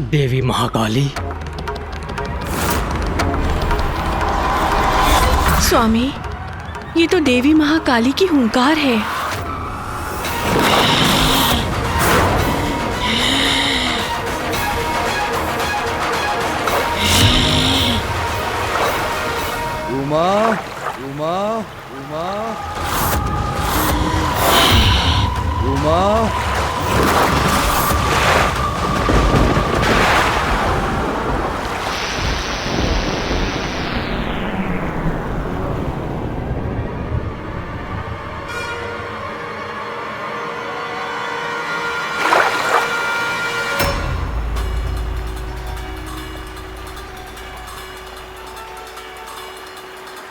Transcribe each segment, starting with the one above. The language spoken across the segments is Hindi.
देवी महाकाली। स्वामी, ये तो देवी महाकाली की हुंकार है। उमा, उमा, उमा, उमा।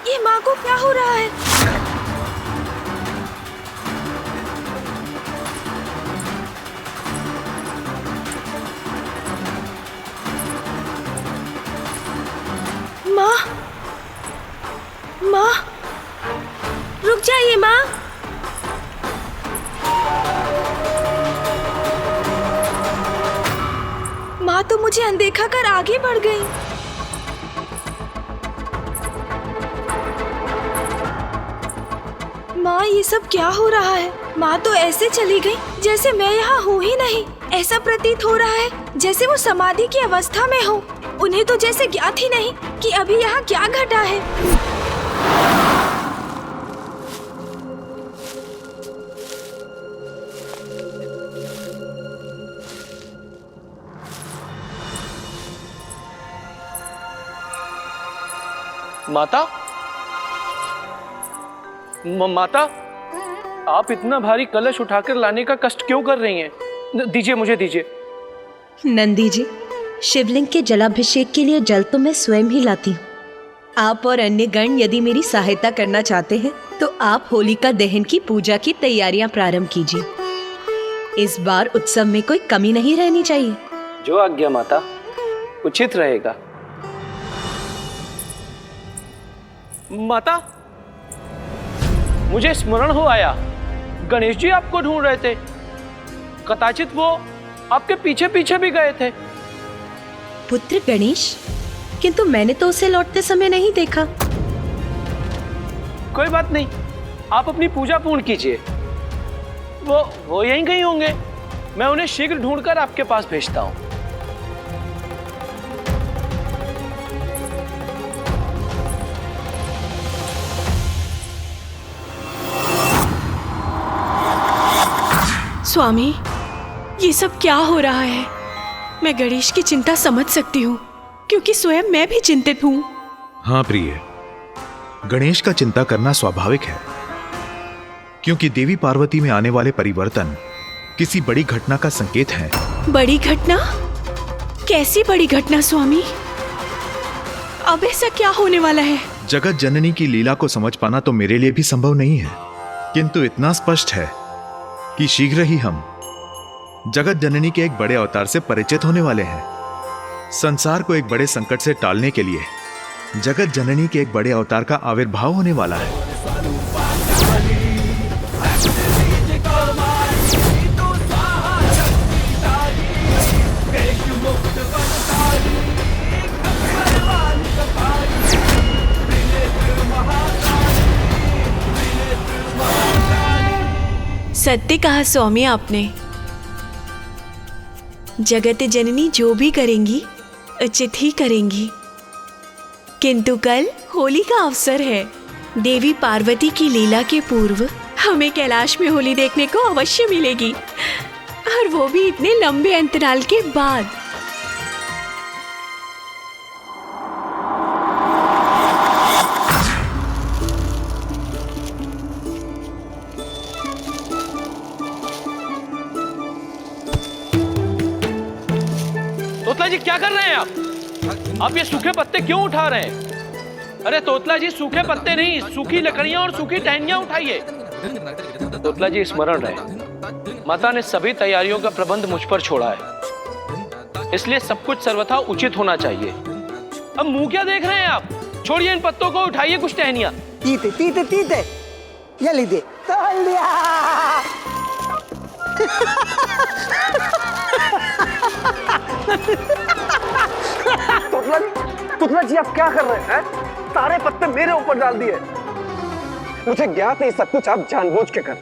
ये माँ को क्या हो रहा है? माँ, माँ, रुक जाइए माँ। माँ तो मुझे अनदेखा कर आगे बढ़ गई। माँ, ये सब क्या हो रहा है? माँ तो ऐसे चली गई जैसे मैं यहाँ हूँ ही नहीं। ऐसा प्रतीत हो रहा है जैसे वो समाधि की अवस्था में हो। उन्हें तो जैसे ज्ञात ही नहीं कि अभी यहाँ क्या घटा है। माता, माता, आप इतना भारी कलश उठाकर लाने का कष्ट क्यों कर रही हैं? दीजिए, मुझे दीजिए। नंदी जी, शिवलिंग के जलाभिषेक के लिए जल तो मैं स्वयं ही लाती हूँ। आप और अन्य गण यदि मेरी सहायता करना चाहते हैं तो आप होलिका दहन की पूजा की तैयारियां प्रारंभ कीजिए। इस बार उत्सव में कोई कमी नहीं रहनी चाहिए। जो आज्ञा माता, उचित रहेगा। माता, मुझे स्मरण हो आया, गणेश जी आपको ढूंढ रहे थे। कदाचित वो आपके पीछे पीछे भी गए थे। पुत्र गणेश? किंतु मैंने तो उसे लौटते समय नहीं देखा। कोई बात नहीं, आप अपनी पूजा पूर्ण कीजिए। वो यहीं कहीं होंगे। मैं उन्हें शीघ्र ढूंढकर आपके पास भेजता हूं। स्वामी, ये सब क्या हो रहा है? मैं गणेश की चिंता समझ सकती हूँ, क्योंकि स्वयं मैं भी चिंतित हूँ। हाँ प्रिय, गणेश का चिंता करना स्वाभाविक है, क्योंकि देवी पार्वती में आने वाले परिवर्तन किसी बड़ी घटना का संकेत है। बड़ी घटना? कैसी बड़ी घटना स्वामी? अब ऐसा क्या होने वाला है? जगत जननी की लीला को समझ पाना तो मेरे लिए भी संभव नहीं है, किंतु इतना स्पष्ट है कि शीघ्र ही हम जगत जननी के एक बड़े अवतार से परिचित होने वाले हैं। संसार को एक बड़े संकट से टालने के लिए जगत जननी के एक बड़े अवतार का आविर्भाव होने वाला है। सत्य कहा स्वामी आपने। जगत जननी जो भी करेंगी उचित ही करेंगी, किंतु कल होली का अवसर है। देवी पार्वती की लीला के पूर्व हमें कैलाश में होली देखने को अवश्य मिलेगी, और वो भी इतने लंबे अंतराल के बाद। तोतला जी, क्या कर रहे हैं आप ये सूखे पत्ते क्यों उठा रहे हैं? अरे तोतला जी, सूखे पत्ते नहीं, सूखी लकड़ियां और सूखी टहनियां उठाइए। तोतला जी, स्मरण रहे, माता ने सभी तैयारियों का प्रबंध मुझ पर छोड़ा है, इसलिए सब कुछ सर्वथा उचित होना चाहिए। अब मुंह क्या देख रहे हैं आप? छोड़िए इन पत्तों को, उठाइए कुछ टहनियां। तीते तीते तीते, ये लीजिए, तोड़ लिया। तुतला जी आप क्या कर रहे हैं? सारे पत्ते मेरे ऊपर डाल दिए। मुझे ज्ञात है ये सब कुछ आप जानबूझ के कर।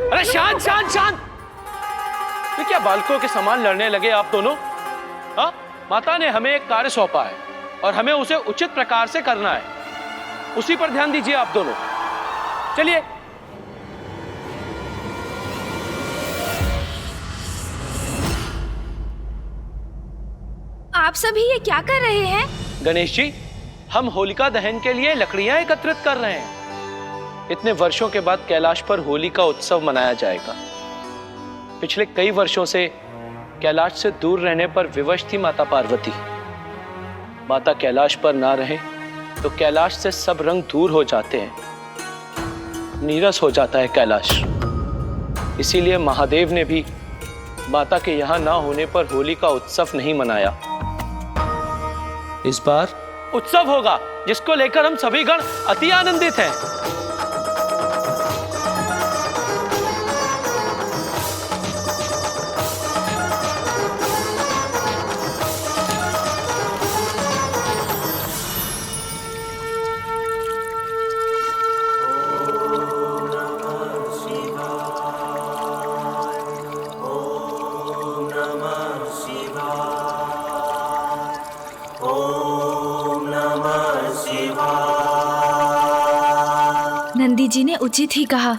अरे शांत शांत शांत! ये क्या बालकों के समान लड़ने लगे आप दोनों? हाँ, माता ने हमें एक कार्य सौंपा है और हमें उसे उचित प्रकार से करना है। उसी पर ध्यान दीजिए आप दोनों। चलिए। आप सभी ये क्या कर रहे हैं? गणेश जी, हम होलिका दहन के लिए लकड़ियां एकत्रित कर रहे हैं। इतने वर्षों के बाद कैलाश पर होली का उत्सव मनाया जाएगा। पिछले कई वर्षों से कैलाश से दूर रहने पर विवश थी माता पार्वती। माता कैलाश पर ना रहे तो कैलाश से सब रंग दूर हो जाते हैं, नीरस हो जाता है कैलाश। इसीलिए महादेव ने भी माता के यहां ना होने पर होली का उत्सव नहीं मनाया। इस बार उत्सव होगा जिसको लेकर हम सभी गण अति आनंदित हैं। नंदी जी ने उचित ही कहा।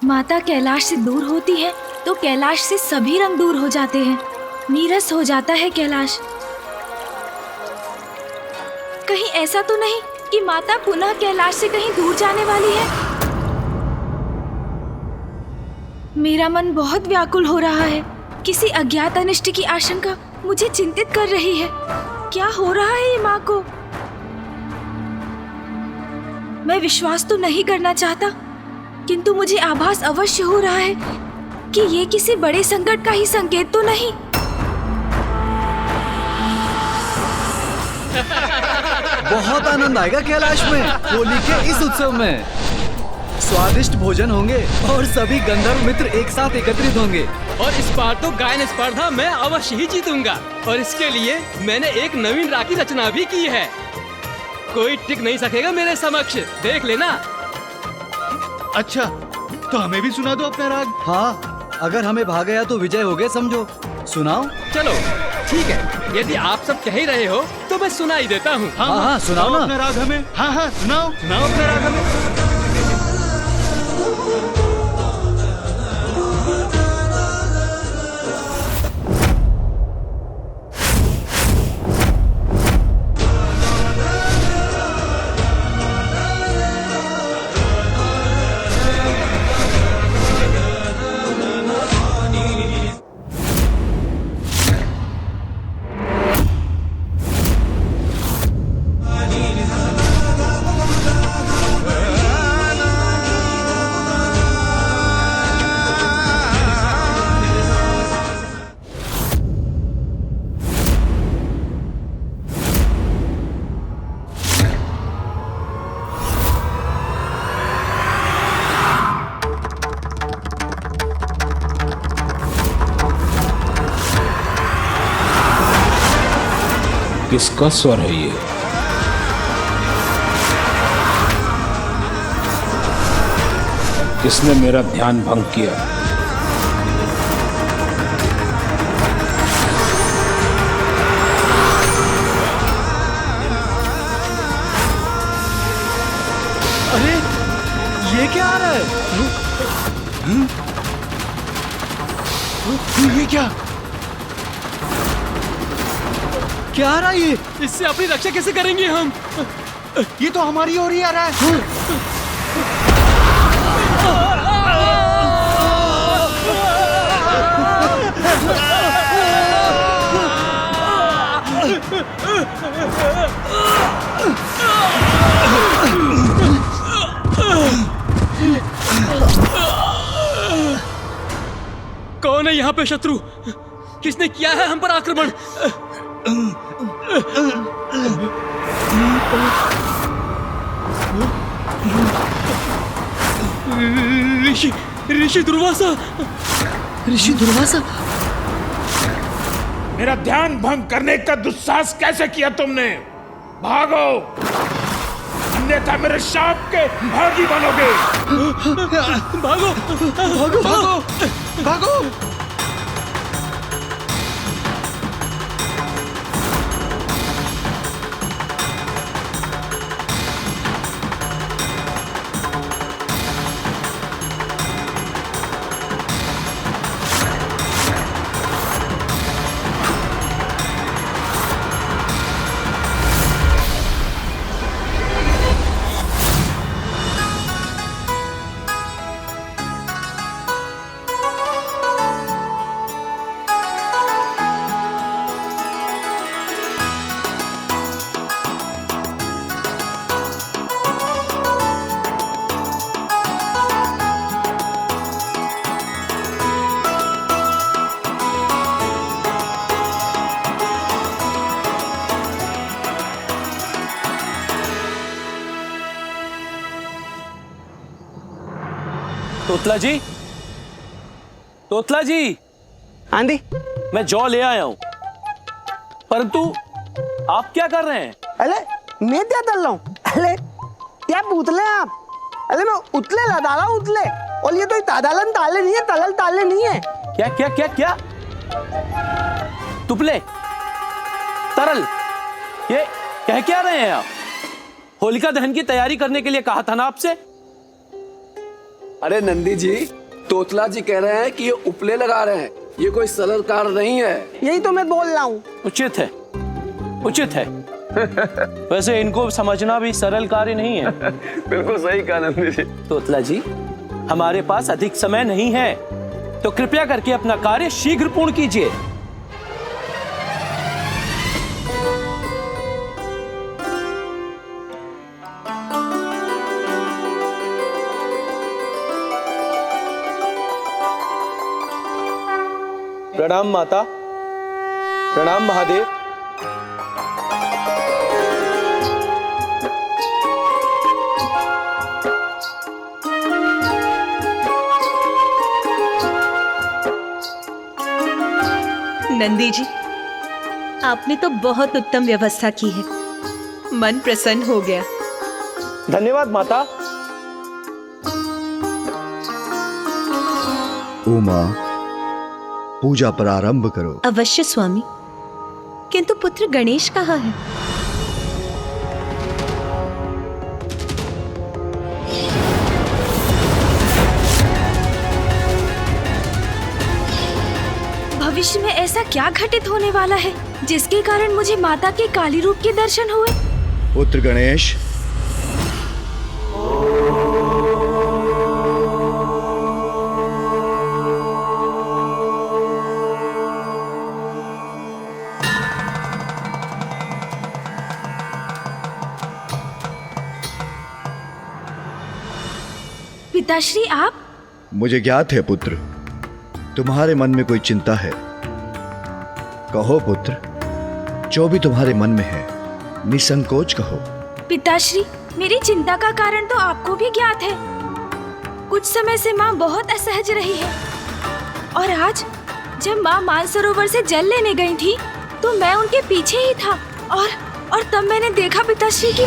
माता कैलाश से दूर होती है तो कैलाश से सभी रंग दूर हो जाते हैं, नीरस हो जाता है कैलाश। कहीं ऐसा तो नहीं कि माता पुनः कैलाश से कहीं दूर जाने वाली है? मेरा मन बहुत व्याकुल हो रहा है। किसी अज्ञात अनिष्ट की आशंका मुझे चिंतित कर रही है। क्या हो रहा है ये माँ को? मैं विश्वास तो नहीं करना चाहता, किंतु मुझे आभास अवश्य हो रहा है कि ये किसी बड़े संकट का ही संकेत तो नहीं। बहुत आनंद आएगा कैलाश में होली के इस उत्सव में। स्वादिष्ट भोजन होंगे और सभी गंधर्व मित्र एक साथ एकत्रित होंगे। और इस बार तो गायन स्पर्धा मैं अवश्य ही जीतूंगा और इसके लिए मैंने एक नवीन राग की रचना भी की है। कोई टिक नहीं सकेगा मेरे समक्ष, देख लेना। अच्छा, तो हमें भी सुना दो अपना राग। हाँ, अगर हमें भाग गया तो विजय हो गए समझो। सुनाओ। चलो ठीक है, यदि आप सब कह ही रहे हो तो मैं सुना ही देता हूँ। हाँ, सुनाओ ना अपना राग हमें। हाँ, सुनाओ अपना राग हमें। किसका स्वर है ये? किसने मेरा ध्यान भंग किया? अरे ये क्या आ रहा है? ये क्या आ रहा है ये? इससे अपनी रक्षा कैसे करेंगे हम? ये तो हमारी ओर ही आ रहा है। कौन है यहाँ पे शत्रु? किसने किया है हम पर आक्रमण? ऋषि दुर्वासा। मेरा ध्यान भंग करने का दुस्साहस कैसे किया तुमने? भागो, अन्यथा मेरे शाप के भागी बनोगे। भागो भागो भागो भागो। तोतला जी, तोतला जी, आंधी मैं जौ ले आया हूं, परंतु आप क्या कर रहे हैं? अरे मैं क्या कर रहा हूँ? अरे क्या पूतले आप? अरे मैं उतले लदा उतले, और ये तो तादालन ताले नहीं है, तलल ताले नहीं है। क्या क्या क्या क्या? तुपले, तरल, ये कह क्या रहे हैं आप? होलिका दहन की तैयारी करने के लिए कहा था ना आपसे? अरे नंदी जी, तोतला जी कह रहे हैं कि ये उपले लगा रहे हैं, ये कोई सरल कार्य नहीं है। यही तो मैं बोल रहा हूँ। उचित है, उचित है। वैसे इनको समझना भी सरल कार्य नहीं है। बिल्कुल सही कहा नंदी जी। तोतला जी, हमारे पास अधिक समय नहीं है, तो कृपया करके अपना कार्य शीघ्र पूर्ण कीजिए। प्रणाम माता, प्रणाम महादेव। नंदी जी, आपने तो बहुत उत्तम व्यवस्था की है, मन प्रसन्न हो गया। धन्यवाद माता। उमा, पूजा प्रारंभ करो। अवश्य स्वामी, किंतु पुत्र गणेश कहाँ है? भविष्य में ऐसा क्या घटित होने वाला है जिसके कारण मुझे माता के काली रूप के दर्शन हुए? पुत्र गणेश, पिताश्री आप? मुझे ज्ञात है पुत्र, तुम्हारे मन में कोई चिंता है। कहो पुत्र, जो भी तुम्हारे मन में है निसंकोच कहो। पिताश्री, मेरी चिंता का कारण तो आपको भी ज्ञात है। कुछ समय से माँ बहुत असहज रही है, और आज जब माँ मानसरोवर से जल लेने गई थी तो मैं उनके पीछे ही था, और तब मैंने देखा पिताश्री की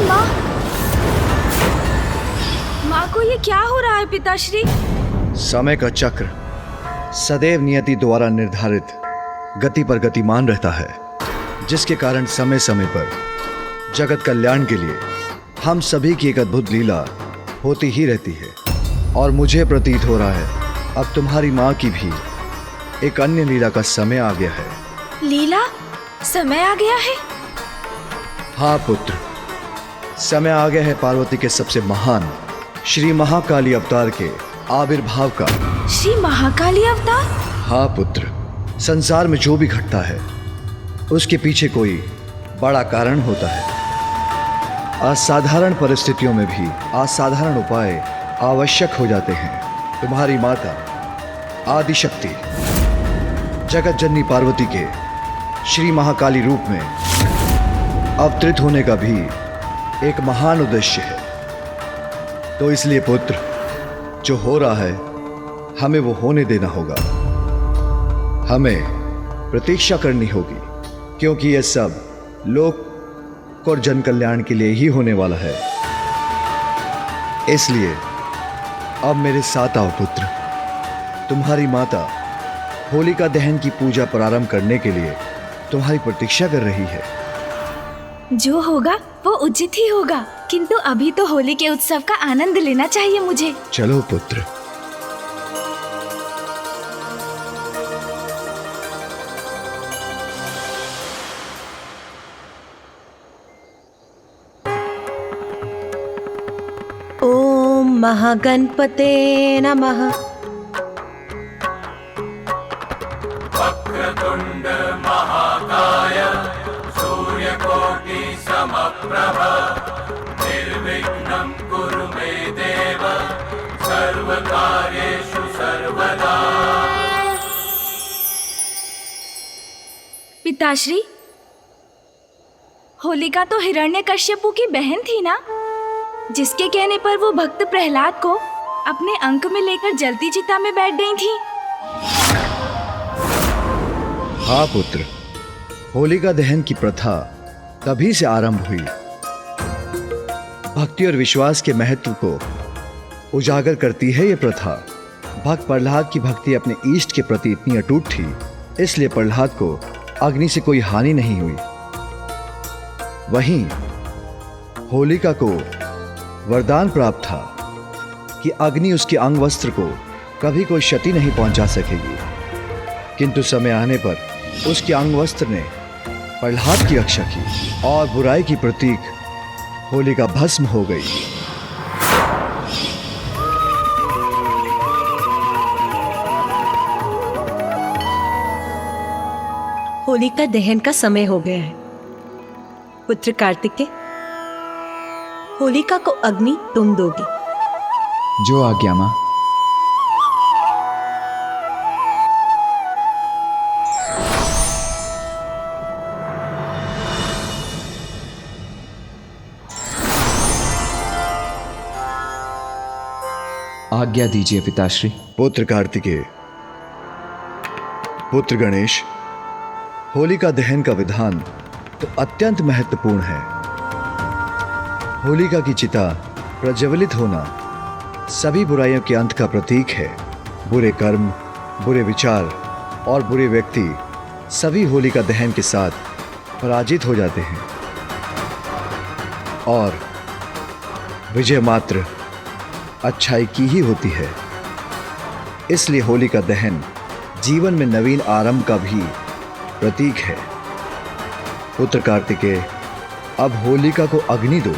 माँ को ये क्या हो रहा है पिताश्री? समय का चक्र सदैव नियति द्वारा निर्धारित गति पर गतिमान रहता है, जिसके कारण समय समय पर जगत कल्याण के लिए हम सभी की एक अद्भुत लीला होती ही रहती है। और मुझे प्रतीत हो रहा है अब तुम्हारी माँ की भी एक अन्य लीला का समय आ गया है। लीला? समय आ गया है? हाँ पुत्र, समय आ गया है पार्वती के सबसे महान श्री महाकाली अवतार के आविर्भाव का। श्री महाकाली अवतार? हाँ पुत्र, संसार में जो भी घटता है उसके पीछे कोई बड़ा कारण होता है। असाधारण परिस्थितियों में भी असाधारण उपाय आवश्यक हो जाते हैं। तुम्हारी माता आदिशक्ति जगत जननी पार्वती के श्री महाकाली रूप में अवतरित होने का भी एक महान उद्देश्य है। तो इसलिए पुत्र, जो हो रहा है हमें वो होने देना होगा। हमें प्रतीक्षा करनी होगी, क्योंकि यह सब लोक और जन कल्याण के लिए ही होने वाला है। इसलिए अब मेरे साथ आओ पुत्र। तुम्हारी माता होलिका दहन की पूजा प्रारंभ करने के लिए तुम्हारी प्रतीक्षा कर रही है। जो होगा वो उचित ही होगा, किंतु अभी तो होली के उत्सव का आनंद लेना चाहिए मुझे। चलो पुत्र। ओम महागणपते नमः। पिताश्री, होलिका तो हिरण्यकश्यपु की बहन थी ना, जिसके कहने पर वो भक्त प्रहलाद को अपने अंक में लेकर जलती चिता में बैठ गई थी। हाँ पुत्र, होलिका दहन की प्रथा तभी से आरंभ हुई। भक्ति और विश्वास के महत्व को उजागर करती है ये प्रथा। भक्त प्रहलाद की भक्ति अपने इष्ट के प्रति इतनी अटूट थी, इसलिए प्रहलाद को अग्नि से कोई हानि नहीं हुई। वहीं होलिका को वरदान प्राप्त था कि अग्नि उसके अंग वस्त्र को कभी कोई क्षति नहीं पहुंचा सकेगी, किंतु समय आने पर उसके अंग वस्त्र ने प्रहलाद की रक्षा की और बुराई की प्रतीक होलिका भस्म हो गई। होलिका दहन का समय हो गया है। पुत्र कार्तिकेय, होलिका को अग्नि तुम दोगे। जो आज्ञा मां। आज्ञा दीजिए पिताश्री। पुत्र कार्तिकेय, पुत्र गणेश, होलिका दहन का विधान तो अत्यंत महत्वपूर्ण है। होलिका की चिता प्रज्वलित होना सभी बुराइयों के अंत का प्रतीक है। बुरे कर्म, बुरे विचार और बुरे व्यक्ति सभी होलिका दहन के साथ पराजित हो जाते हैं और विजय मात्र अच्छाई की ही होती है। इसलिए होलिका दहन जीवन में नवीन आरंभ का भी प्रतीक है। पुत्र कार्तिकेय, अब होलिका को अग्नि दो।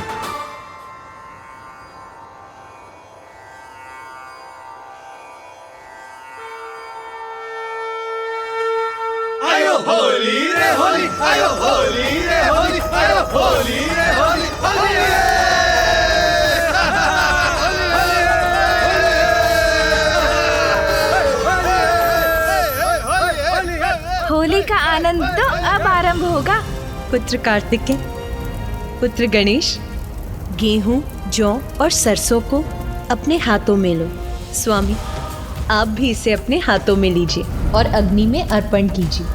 आयो होली रे होली, आयो होली रे होली, आयो होली रे होली, होली होली का आनंद तो अब आरंभ होगा। पुत्र कार्तिकेय, पुत्र गणेश, गेहूं, जौ और सरसों को अपने हाथों में लो। स्वामी, आप भी इसे अपने हाथों में लीजिए और अग्नि में अर्पण कीजिए।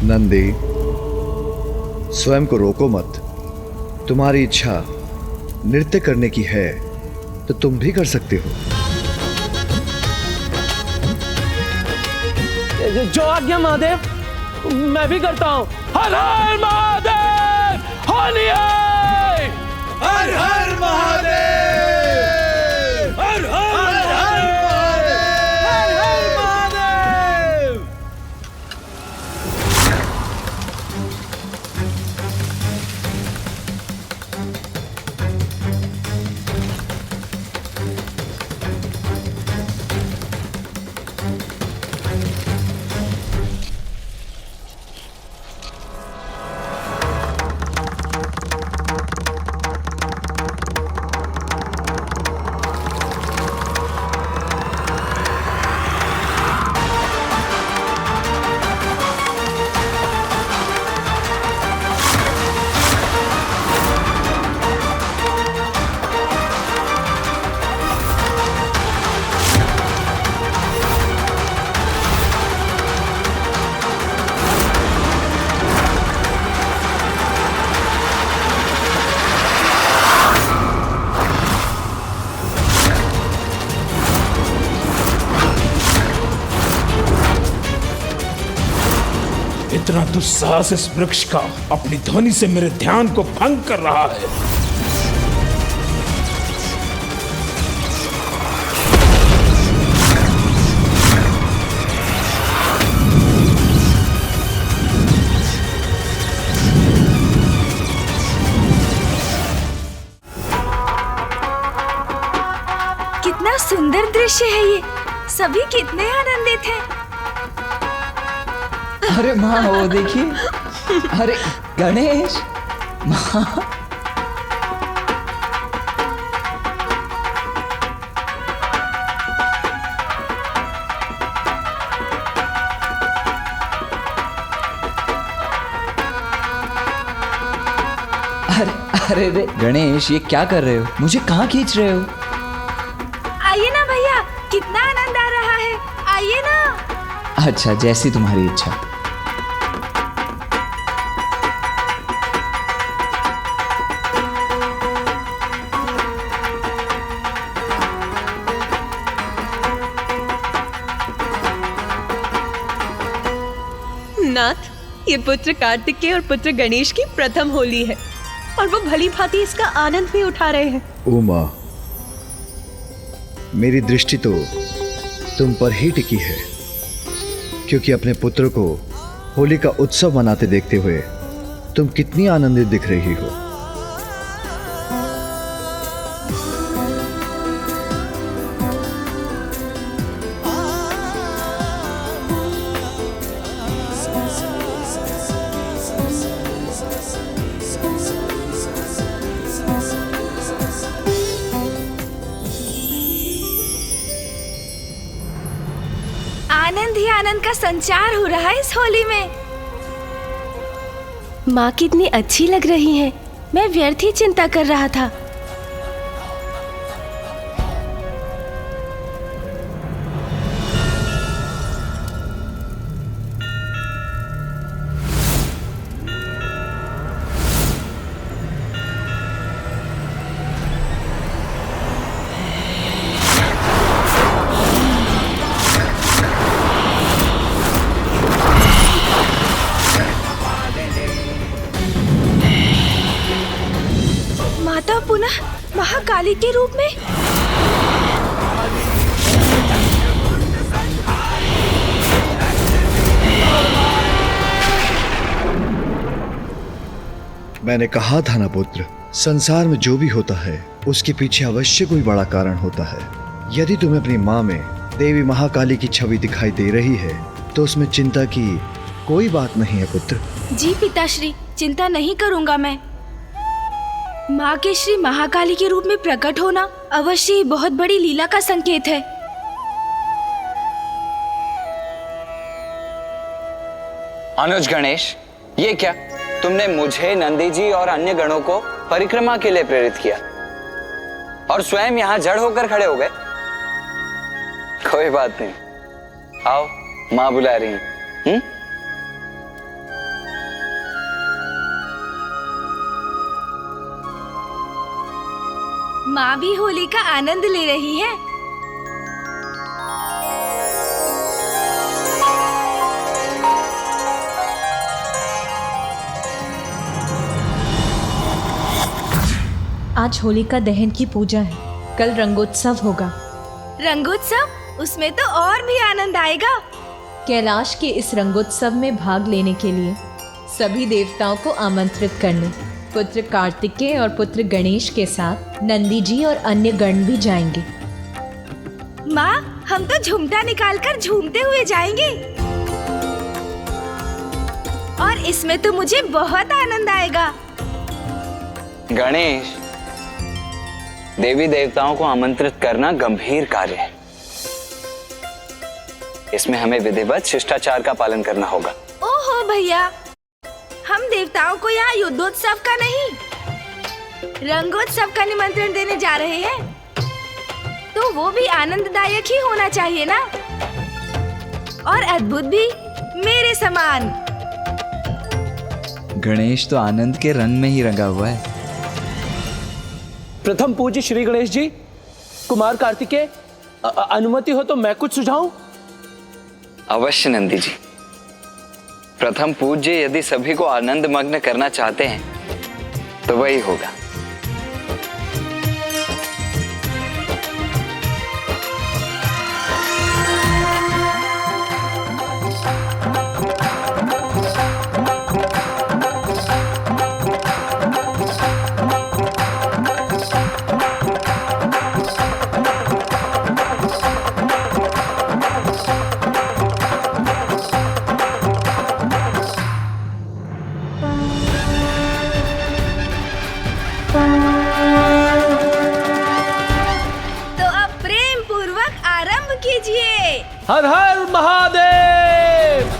नंदी, स्वयं को रोको मत। तुम्हारी इच्छा नृत्य करने की है तो तुम भी कर सकते हो। जो आज्ञा महादेव, मैं भी करता हूँ। हर हर महादेव, होली है। हर हर महादेव, हर हर कितना दुस्साहस इस वृक्ष का अपनी ध्वनि से मेरे ध्यान को भंग कर रहा है। कितना सुंदर दृश्य है ये। सभी कितने आनंदित हैं। अरे माँ वो देखिए, अरे गणेश माँ। अरे अरे गणेश, ये क्या कर रहे हो? मुझे कहाँ खींच रहे हो? आइए ना भैया, कितना आनंद आ रहा है। आइए ना। अच्छा, जैसी तुम्हारी इच्छा। नाथ, ये पुत्र कार्तिकेय और पुत्र गणेश की प्रथम होली है और वो भली भांति इसका आनंद भी उठा रहे हैं। ओ माँ, मेरी दृष्टि तो तुम पर ही टिकी है, क्योंकि अपने पुत्र को होली का उत्सव मनाते देखते हुए तुम कितनी आनंदित दिख रही हो। आनंद ही आनंद का संचार हो रहा है इस होली में। माँ कितनी अच्छी लग रही है। मैं व्यर्थ ही चिंता कर रहा था। माता पुनः महाकाली के रूप में। मैंने कहा था ना पुत्र, संसार में जो भी होता है उसके पीछे अवश्य कोई बड़ा कारण होता है। यदि तुम्हें अपनी माँ में देवी महाकाली की छवि दिखाई दे रही है तो उसमें चिंता की कोई बात नहीं है पुत्र। जी पिताश्री, चिंता नहीं करूंगा मैं। माँ के श्री महाकाली के रूप में प्रकट होना अवश्य ही बहुत बड़ी लीला का संकेत है। अनुज गणेश, ये क्या? तुमने मुझे, नंदी जी और अन्य गणों को परिक्रमा के लिए प्रेरित किया और स्वयं यहाँ जड़ होकर खड़े हो गए। कोई बात नहीं, आओ, माँ बुला रही हैं। माँ भी होली का आनंद ले रही है। आज होलिका दहन की पूजा है, कल रंगोत्सव होगा। रंगोत्सव? उसमें तो और भी आनंद आएगा। कैलाश के इस रंगोत्सव में भाग लेने के लिए सभी देवताओं को आमंत्रित करने पुत्र कार्तिकेय और पुत्र गणेश के साथ नंदी जी और अन्य गण भी जाएंगे। माँ, हम तो झुमटा निकालकर झूमते हुए जाएंगे और इसमें तो मुझे बहुत आनंद आएगा। गणेश, देवी देवताओं को आमंत्रित करना गंभीर कार्य है। इसमें हमें विधिवत शिष्टाचार का पालन करना होगा। ओहो भैया, हम देवताओं को यहाँ युद्धोत्सव का नहीं, रंगोत्सव का निमंत्रण देने जा रहे हैं, तो वो भी आनंददायक ही होना चाहिए ना, और अद्भुत भी मेरे समान। गणेश तो आनंद के रंग में ही रंगा हुआ है। प्रथम पूज्य श्री गणेश जी, कुमार कार्तिकेय, अनुमति हो तो मैं कुछ सुझाऊं? अवश्य नंदी जी, प्रथम पूज्य यदि सभी को आनंद मग्न करना चाहते हैं तो वही होगा। हर हर महादेव।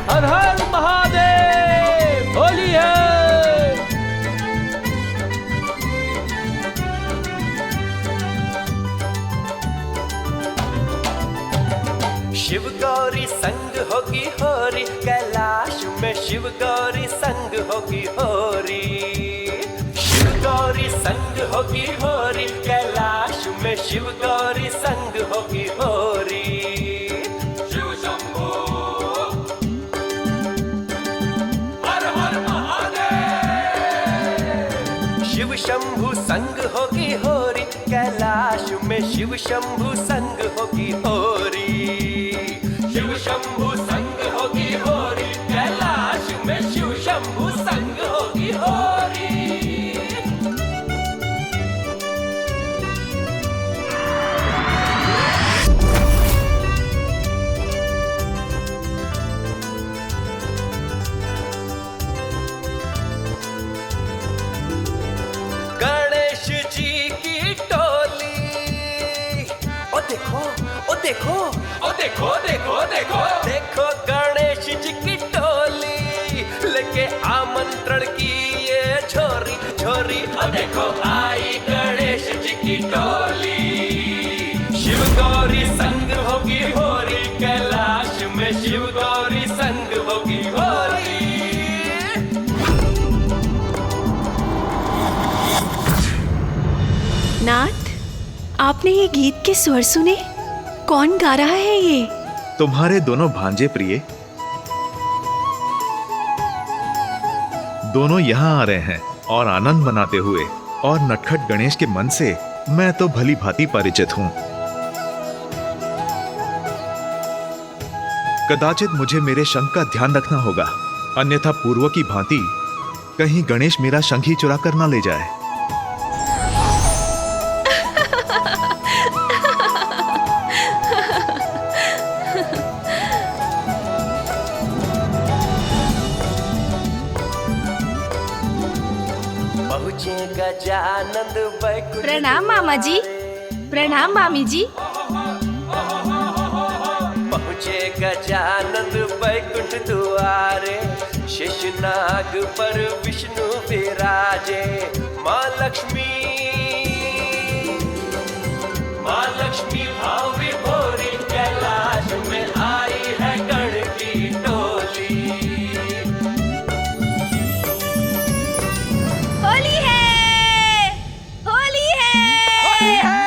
हर हर महादेव। होली है। शिव गौरी संग होगी होरी, कैलाश में शिव गौरी संग होगी होरी। शिव गौरी संग होगी होरी, कैलाश में शिव गौरी संग होगी होरी। शिव शंभू हर हर महादेव। शिव शंभू संग होगी होरी, कैलाश में शिव शंभू संग होगी होरी। शिव शंभू संग होगी होरी, कैलाश में शिव शंभू संग होगी होरी। गणेश जी की टोली, ओ देखो ओ देखो ओ देखो देखो देखो देखो गणेश जी की टोली लेके आमंत्रण की ये छोरी छोरी। ओ देखो आई गणेश जी की टोली। शिव गौरी संग होगी होरी, कैलाश में शिव गौरी संग होगी होरी। नाथ, आपने ये गीत के स्वर सुने? कौन गा रहा है ये? तुम्हारे दोनों भांजे प्रिय दोनों यहाँ आ रहे हैं और आनंद मनाते हुए, और नटखट गणेश के मन से मैं तो भली भांति परिचित हूँ। कदाचित मुझे मेरे शंख का ध्यान रखना होगा, अन्यथा पूर्व की भांति कहीं गणेश मेरा शंख ही चुरा कर ना ले जाए। गजानंद बैकुंठ। प्रणाम मामा जी। प्रणाम मामी जी। पहुँचे गजानंद बैकुंठ द्वारे, शेषनाग पर विष्णु विराजे। माँ लक्ष्मी भाव विभोरी, कैलाश में आई है गण की टोली। होली है, होली है, होली है।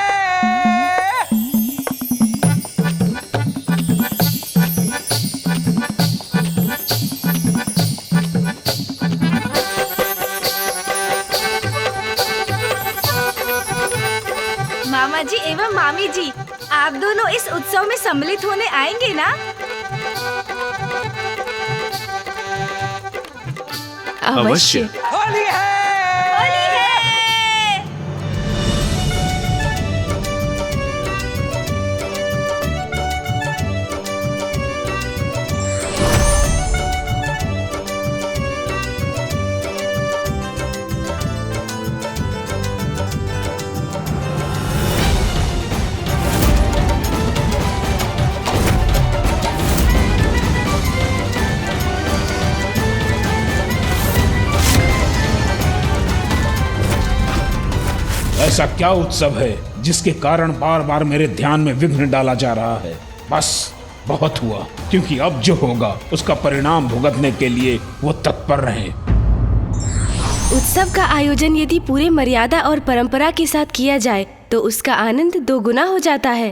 मामा जी एवं मामी जी, आप दोनों इस उत्सव में सम्मिलित होने आएंगे ना? अवश्य। होली है, होली है। ऐसा क्या उत्सव है जिसके कारण बार बार मेरे ध्यान में विघ्न डाला जा रहा है? बस बहुत हुआ, क्योंकि अब जो होगा उसका परिणाम भुगतने के लिए वो तत्पर रहे। उत्सव का आयोजन यदि पूरे मर्यादा और परंपरा के साथ किया जाए तो उसका आनंद दोगुना हो जाता है।